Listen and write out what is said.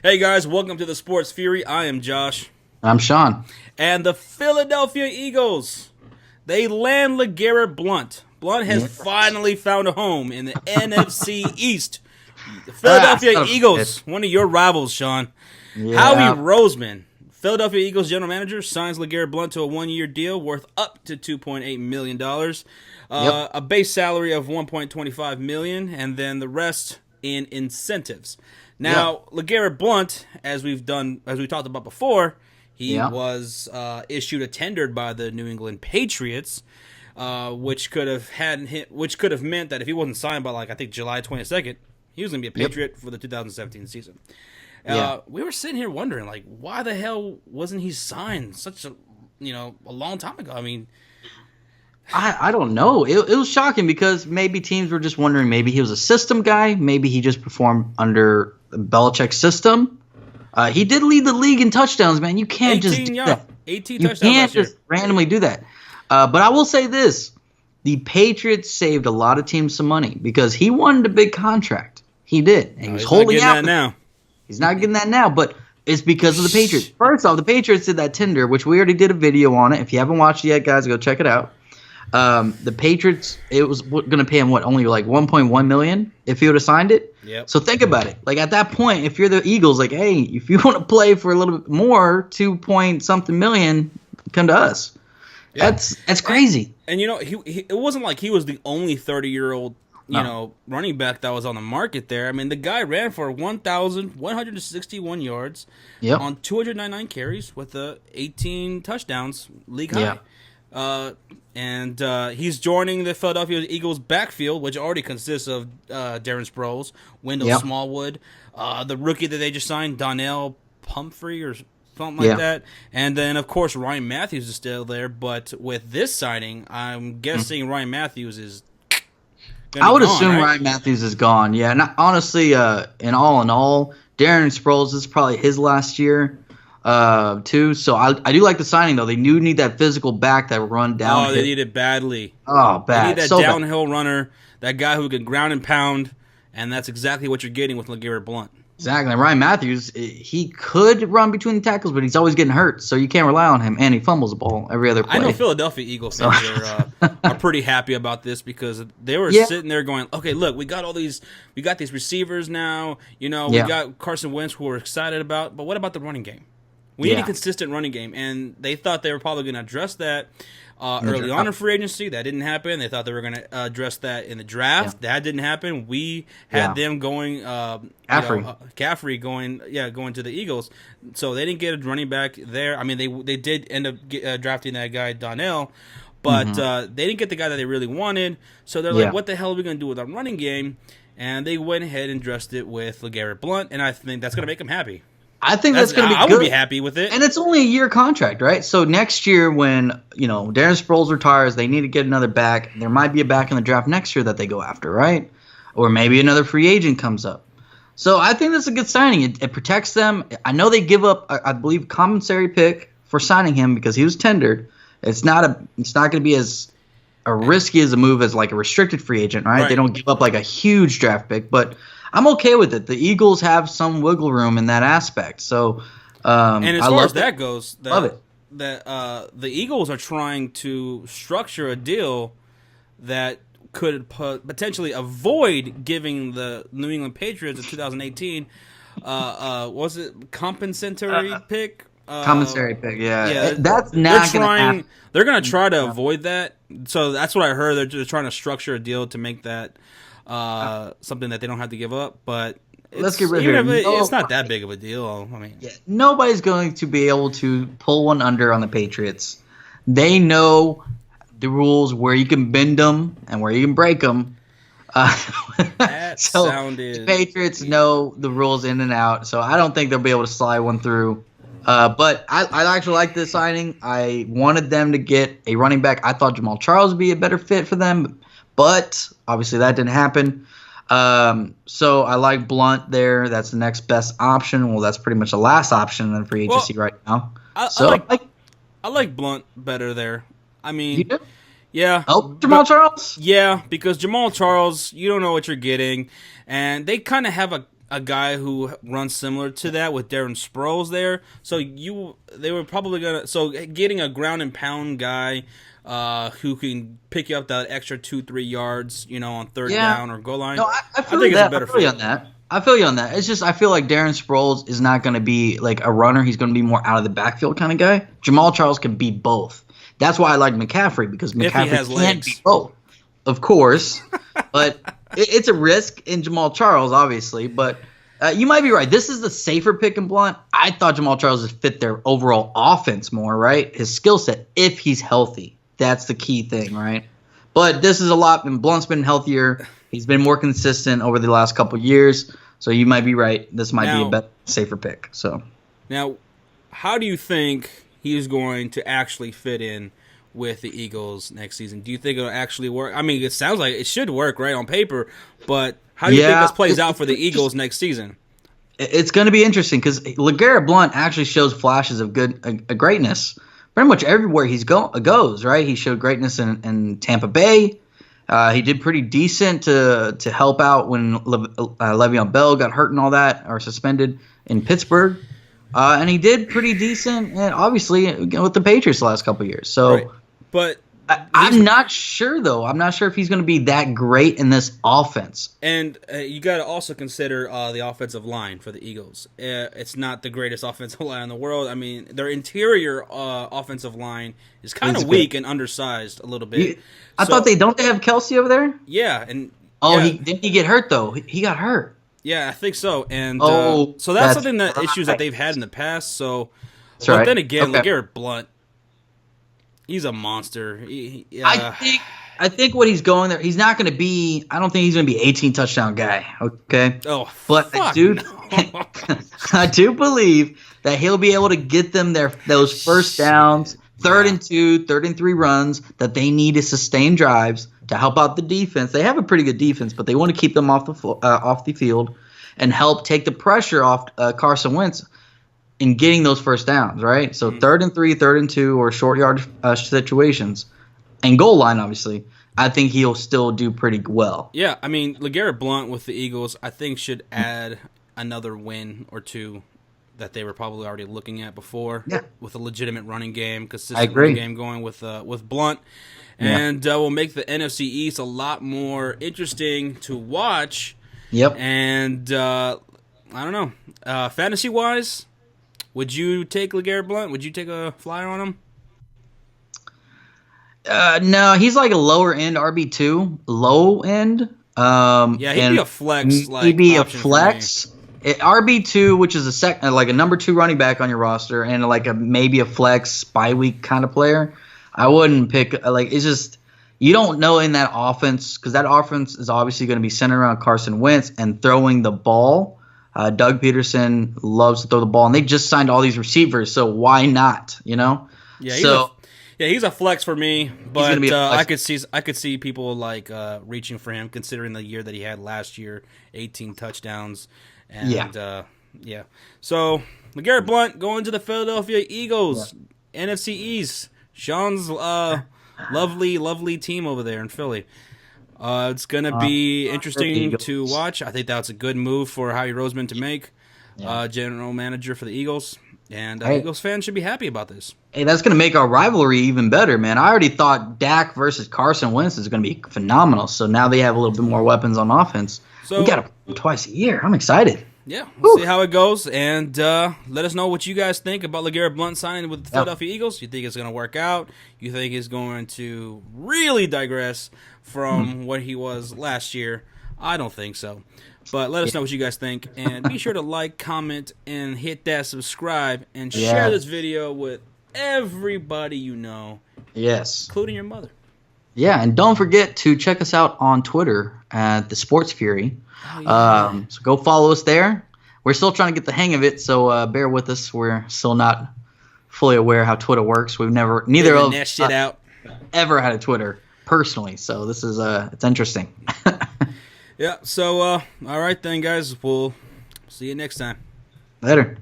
Hey guys, welcome to the Sports Fury. I am Josh. I'm Sean. And the Philadelphia Eagles, they land LeGarrette Blount. Blount has finally found a home in the NFC East. The Philadelphia Eagles, one of your rivals, Sean. Yeah. Howie Roseman, Philadelphia Eagles general manager, signs LeGarrette Blount to a one-year deal worth up to $2.8 million. A base salary of $1.25 million, and then the rest in incentives. Now, LeGarrette Blount, as we talked about before, he was issued a tender by the New England Patriots, which could have meant that if he wasn't signed by I think July 22nd, he was going to be a Patriot for the 2017 season. We were sitting here wondering, why the hell wasn't he signed such a long time ago? I mean, I don't know. It was shocking because maybe teams were just wondering, maybe he was a system guy, maybe he just performed under Belichick's system. He did lead the league in touchdowns, man. You can't just do that. 18 you touchdowns can't last year. just randomly do that. But I will say this. The Patriots saved a lot of teams some money because he wanted a big contract. He did. And he was holding out. He's not getting that now, but it's because of the Patriots. First off, the Patriots did that tender, which we already did a video on it. If you haven't watched it yet, guys, go check it out. The Patriots, it was going to pay him only $1.1 million if he would have signed it. Yep. So think about it. At that point, if you're the Eagles, hey, if you want to play for a little bit more, 2-point-something million, come to us. Yeah. That's crazy. And he it wasn't like he was the only 30-year-old running back that was on the market there. I mean, the guy ran for 1,161 yards on 299 carries with 18 touchdowns, league high. And he's joining the Philadelphia Eagles backfield, which already consists of Darren Sproles, Wendell Smallwood, the rookie that they just signed, Donnell Pumphrey or something like that. And then, of course, Ryan Matthews is still there. But with this signing, I'm guessing Ryan Matthews is I would assume Ryan Matthews is gone. Yeah, and honestly, in all, Darren Sproles is probably his last year. Too. So I do like the signing, though. They do need that physical back that run down. Oh, they need it badly. Oh, bad. They need that downhill runner, that guy who can ground and pound, and that's exactly what you're getting with LeGarrette Blount. Exactly. Ryan Matthews, he could run between the tackles, but he's always getting hurt, so you can't rely on him, and he fumbles the ball every other play. I know Philadelphia Eagles fans are pretty happy about this because they were sitting there going, okay, look, we got these receivers now. We got Carson Wentz, who we're excited about, but what about the running game? We need a consistent running game, and they thought they were probably going to address that early on in free agency. That didn't happen. They thought they were going to address that in the draft. That didn't happen. We had them going, Caffrey going to the Eagles. So they didn't get a running back there. I mean, they did end up drafting that guy Donnell, but they didn't get the guy that they really wanted. So they're like, what the hell are we going to do with our running game? And they went ahead and dressed it with LeGarrette Blount, and I think that's going to make them happy. I think that's going to be good. I would be happy with it. And it's only a year contract, right? So next year when, Darren Sproles retires, they need to get another back. There might be a back in the draft next year that they go after, right? Or maybe another free agent comes up. So I think that's a good signing. It protects them. I know they give up, I believe, a compensatory pick for signing him because he was tendered. It's not going to be as risky as a move as a restricted free agent, right? They don't give up a huge draft pick, but I'm okay with it. The Eagles have some wiggle room in that aspect. So, and as far as that goes, love it. The Eagles are trying to structure a deal that could potentially avoid giving the New England Patriots in 2018. Was it compensatory pick? Compensatory pick, yeah. That's not going to happen. They're going to try to avoid that. So that's what I heard. They're just trying to structure a deal to make that something that they don't have to give up, but let's get rid of it. It's not that big of a deal. I mean, nobody's going to be able to pull one under on the Patriots. They know the rules, where you can bend them and where you can break them. The Patriots know the rules in and out, so I don't think they'll be able to slide one through. But I actually like this signing. I wanted them to get a running back. I thought Jamaal Charles would be a better fit for them. But obviously that didn't happen. So I like Blount there. That's the next best option. Well, that's pretty much the last option in free agency right now. I like Blount better there. I mean, you do? Yeah. Oh, Jamaal Charles? Yeah, because Jamaal Charles, you don't know what you're getting. And they kind of have a guy who runs similar to that with Darren Sproles there. So they were probably getting a ground and pound guy who can pick you up that extra 2-3 yards, on third down or goal line. No, I feel you on that. I feel you on that. It's just I feel like Darren Sproles is not going to be like a runner. He's going to be more out of the backfield kind of guy. Jamaal Charles can be both. That's why I like McCaffrey, because McCaffrey can't be both, of course. But it's a risk in Jamaal Charles, obviously. But you might be right. This is the safer pick in Blount. I thought Jamaal Charles would fit their overall offense more, right? His skill set, if he's healthy. That's the key thing, right? But this is a lot. And Blount's been healthier. He's been more consistent over the last couple years. So you might be right. This might be a better, safer pick. So now, how do you think he's going to actually fit in with the Eagles next season? Do you think it'll actually work? I mean, it sounds like it should work, right, on paper. But how do you think this plays out for the Eagles next season? It's going to be interesting because LeGarrette Blount actually shows flashes of greatness pretty much everywhere he goes, right? He showed greatness in Tampa Bay. He did pretty decent to help out when Le'Veon Bell got hurt and all that, or suspended in Pittsburgh. And he did pretty decent, and obviously, with the Patriots the last couple of years. So, right. But I'm not sure, though. I'm not sure if he's going to be that great in this offense. And you got to also consider the offensive line for the Eagles. It's not the greatest offensive line in the world. I mean, their interior offensive line is kind of weak and undersized a little bit. I thought they have Kelsey over there? Yeah. And didn't he get hurt, though? He got hurt. Yeah, I think so. And so that's something issues that they've had in the past. So, but then again, LeGarrette Blount, he's a monster. I think what he's going there, he's not going to be. I don't think he's going to be 18 touchdown guy. Okay. Oh, but fuck I do believe that he'll be able to get them those first downs, third and 2, third and 3 runs that they need to sustain drives to help out the defense. They have a pretty good defense, but they want to keep them off the field and help take the pressure off Carson Wentz in getting those first downs, right? So third and 3, third and 2, or short yard situations, and goal line, obviously, I think he'll still do pretty well. Yeah, I mean, LeGarrette Blount with the Eagles, I think should add another win or two that they were probably already looking at before. Yeah. With a legitimate running game, consistent running game going with Blount. And will make the NFC East a lot more interesting to watch. Yep. And I don't know. Fantasy-wise, would you take LeGarrette Blount? Would you take a flyer on him? No, he's like a lower end RB2, low end. Yeah, he'd be a flex. He'd be a flex. RB2, which is like a number 2 running back on your roster, and like maybe a flex bye week kind of player. I wouldn't pick it's just you don't know in that offense, because that offense is obviously going to be centered around Carson Wentz and throwing the ball. Doug Peterson loves to throw the ball, and they just signed all these receivers, so why not? Yeah. He's a flex for me, but I could see people like reaching for him, considering the year that he had last year, 18 touchdowns, and yeah. So LeGarrette Blount going to the Philadelphia Eagles, NFC East. Sean's lovely team over there in Philly. It's gonna be interesting to watch. I think that's a good move for Howie Roseman to make, general manager for the Eagles. And Eagles fans should be happy about this. Hey, that's going to make our rivalry even better, man. I already thought Dak versus Carson Wentz is going to be phenomenal. So now they have a little bit more weapons on offense. So we got to play them twice a year. I'm excited. Yeah, we'll see how it goes. And let us know what you guys think about LeGarrette Blount signing with the Philadelphia Eagles. You think it's going to work out? You think he's going to really digress from what he was last year? I don't think so. But let us know what you guys think. And be sure to like, comment, and hit that subscribe. And share this video with everybody you know. Yes. Including your mother. Yeah, and don't forget to check us out on Twitter at The Sports Fury. Oh, yeah. So go follow us there. We're still trying to get the hang of it, so bear with us. We're still not fully aware how Twitter works. We've neither of us ever had a Twitter personally. So this is it's interesting. Yeah, so, all right then, guys. We'll see you next time. Later.